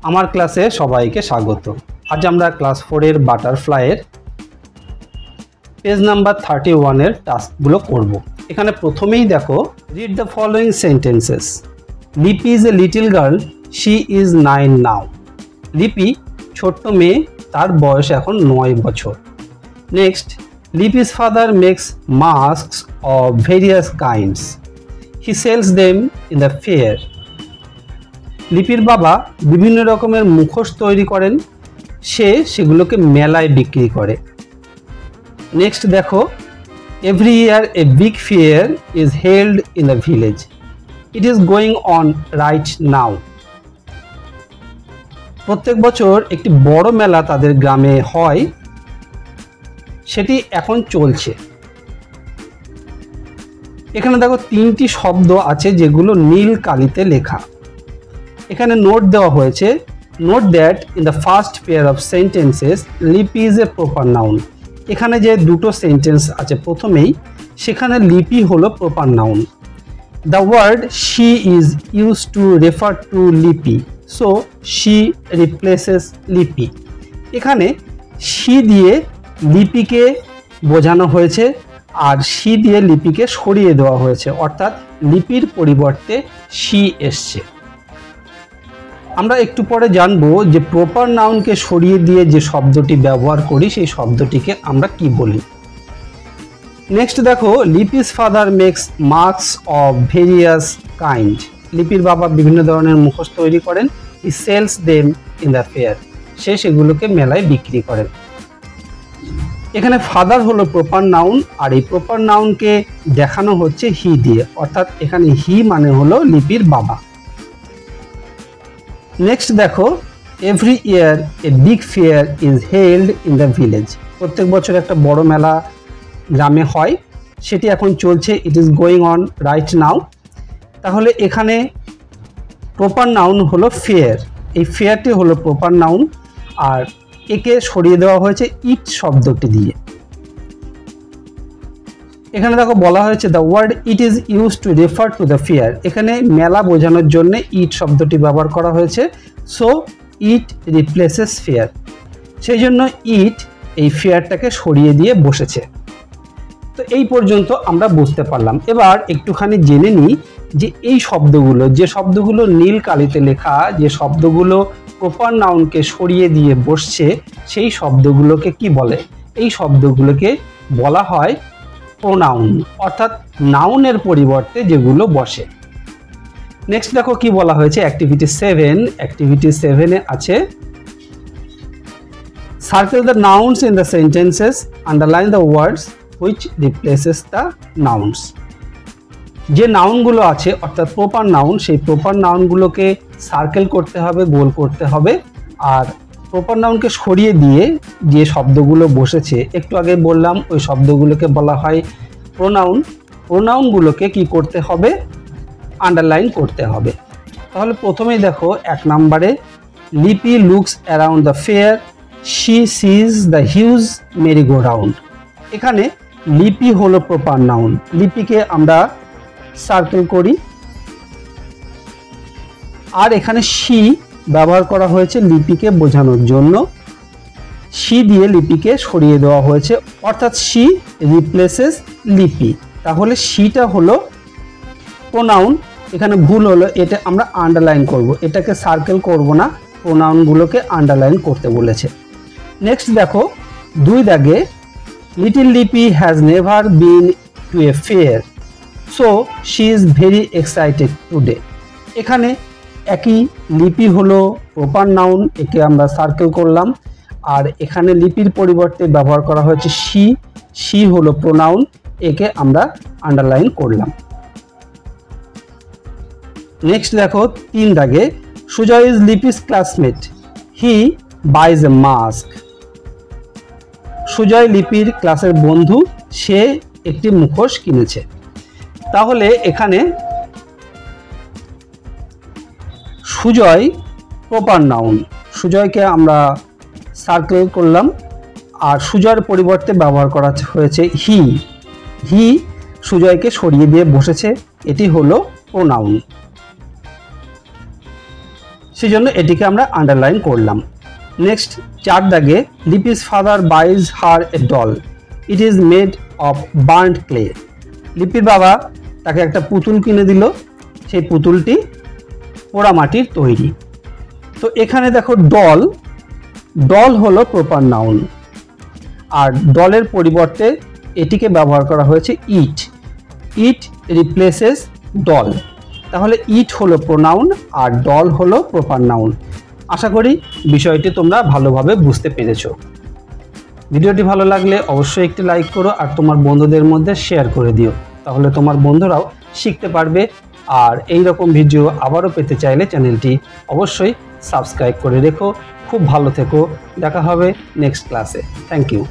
আমার ক্লাসে সবাইকে স্বাগত। আজ আমরা ক্লাস 4 এর বাটারফ্লাইয়ের পেজ নাম্বার 31 এর টাস্কগুলো করব। এখানে প্রথমেই দেখো, read the following sentences. Lipi is a little girl, she is 9 now. Lipi ছোট্ট মেয়ে, তার বয়স এখন 9 বছর। Next, Lipi's father makes masks of various kinds. He sells them in the fair. লিপির বাবা বিভিন্ন রকমের মুখোশ তৈরি করেন, সে সেগুলোকে মেলায় বিক্রি করে। নেক্সট দেখো, every year a big fair is held in the village. It is going on right now. প্রত্যেক বছর একটি বড় মেলা তাদের গ্রামে হয়, সেটি এখন চলছে। এখানে দেখো 3টি শব্দ আছে যেগুলো নীল কালিতে লেখা। এখানে নোট দেওয়া হয়েছে, note that in the first pair of sentences Lipi is a proper noun. এখানে যে দুটো সেন্টেন্স আছে প্রথমেই, সেখানে লিপি হলো proper noun. The word she is use to refer to Lipi, so she replaces Lipi. এখানে শি দিয়ে লিপিকে বোঝানো হয়েছে আর শি দিয়ে লিপিকে সরিয়ে দেওয়া হয়েছে, অর্থাৎ লিপির পরিবর্তে শি এসছে। আমরা একটু পরে জানবো যে প্রপার নাউনকে সরিয়ে দিয়ে যে শব্দটি ব্যবহার করি সেই শব্দটিকে আমরা কি বলি। নেক্সট দেখো, Lipi's father makes masks of various kind. লিপির বাবা বিভিন্ন ধরনের মুখোশ তৈরি করেন। He sells them in the fair. সে সেগুলোকে মেলায় বিক্রি করেন। এখানে ফাদার হলো প্রপার নাউন, আর এই প্রপার নাউনকে দেখানো হচ্ছে হি দিয়ে, অর্থাৎ এখানে হি মানে হলো লিপির বাবা। নেক্সট দেখো, every year a big fair is held in the village. প্রত্যেক বছর একটা বড় মেলা গ্রামে হয়, সেটি এখন চলছে। It is going on right now. তাহলে এখানে প্রপার নাউন হলো ফেয়ার। এই ফেয়ারটি হলো প্রপার নাউন, আর একে সরিয়ে দেওয়া হয়েছে ইট শব্দটি দিয়ে। এখানে দেখো বলা হয়েছে the word it is use to refer to the fair. এখানে মেলা বোঝানোর জন্য ইট শব্দটি ব্যবহার করা হয়েছে, সো ইট রিপ্লেসেস ফেয়ার। সেই জন্য ইট এই ফেয়ারটাকে সরিয়ে দিয়ে বসেছে। তো এই পর্যন্ত আমরা বুঝতে পারলাম। এবার একটুখানি জেনে নিই যে এই শব্দগুলো, যে শব্দগুলো নীল কালিতে লেখা, যে শব্দগুলো প্রপার নাউনকে সরিয়ে দিয়ে বসছে, সেই শব্দগুলোকে কি বলে? এই শব্দগুলোকে বলা হয় প্রোনাউন, অর্থাৎ নাউনের পরিবর্তে যেগুলো বসে। নেক্সট দেখো কি বলা হয়েছে, অ্যাক্টিভিটি 7। অ্যাক্টিভিটি 7-এ আছে, circle the nouns in the sentences, underline the words which replaces the nouns. যে নাউনগুলো আছে অর্থাৎ প্রপার নাউন, সেই প্রপার নাউনগুলোকে সার্কেল করতে হবে, গোল করতে হবে। আর প্রপার নাউনকে সরিয়ে দিয়ে যে শব্দগুলো বসেছে, একটু আগে বললাম, ওই শব্দগুলোকে বলা হয় প্রোনাউন। প্রোনাউনগুলোকে কি করতে হবে? আন্ডারলাইন করতে হবে। তাহলে প্রথমেই দেখো 1 নম্বরে, Lipi looks around the fair, she sees the huge merry go round. এখানে লিপি হলো প্রপার নাউন, লিপিকে আমরা সার্কেল করি। আর এখানে শি ব্যবহার করা হয়েছে লিপিকে বোঝানোর জন্য, শি দিয়ে লিপিকে সরিয়ে দেওয়া হয়েছে, অর্থাৎ শি রিপ্লেসেস লিপি। তাহলে শিটা হলো প্রোনাউন। এখানে ভুল হলো, এটা আমরা আন্ডারলাইন করব, এটাকে সার্কেল করব না, প্রোনাউনগুলোকে আন্ডারলাইন করতে বলেছে। নেক্সট দেখো 2 দাগে, লিটল লিপি has never been to a fair, so she is very excited today. এখানে একই লিপি হলো প্রপার নাউন, একে আমরা সার্কেল করলাম। আর এখানে লিপির পরিবর্তে ব্যবহার করা হয়েছে শি, শি হলো প্রোনাউন, একে আমরা আন্ডারলাইন করলাম। নেক্সট দেখো 3 দাগে, Sujoy is Lipi's classmate, he buys a mask. Sujoy লিপির ক্লাসের বন্ধু, সে একটি মুখোশ কিনেছে। তাহলে এখানে সুজয় প্রপার নাউন, সুজয়কে আমরা সার্কেল করলাম। আর সুজয়ের পরিবর্তে ব্যবহার করা হয়েছে হি, হি সুজয়কে সরিয়ে দিয়ে বসেছে, এটি হলো প্রোনাউন। সেজন্য এটিকে আমরা আন্ডারলাইন করলাম। নেক্সট 4 দাগে, Lipi's father বাইজ her a doll, it is made of burned clay. লিপির বাবা তাকে একটা পুতুল কিনে দিল, সেই পুতুলটি পোড়া মাটির তৈরি। তো এখানে দেখো ডল, ডল হলো প্রপার নাউন, আর ডলের পরিবর্তে এটিকে ব্যবহার করা হয়েছে ইট। ইট রিপ্লেসেস ডল, তাহলে ইট হলো প্রোনাউন আর ডল হলো প্রপার নাউন। আশা করি বিষয়টি তোমরা ভালোভাবে বুঝতে পেরেছো। ভিডিওটি ভালো লাগলে অবশ্যই একটি লাইক করো আর তোমার বন্ধুদের মধ্যে শেয়ার করে দিও, তাহলে তোমার বন্ধুরাও শিখতে পারবে। আর এই রকম ভিডিও আবারও পেতে চাইলে চ্যানেলটি অবশ্যই সাবস্ক্রাইব করে রেখো। খুব ভালো থেকো, দেখা হবে নেক্সট ক্লাসে। Thank you.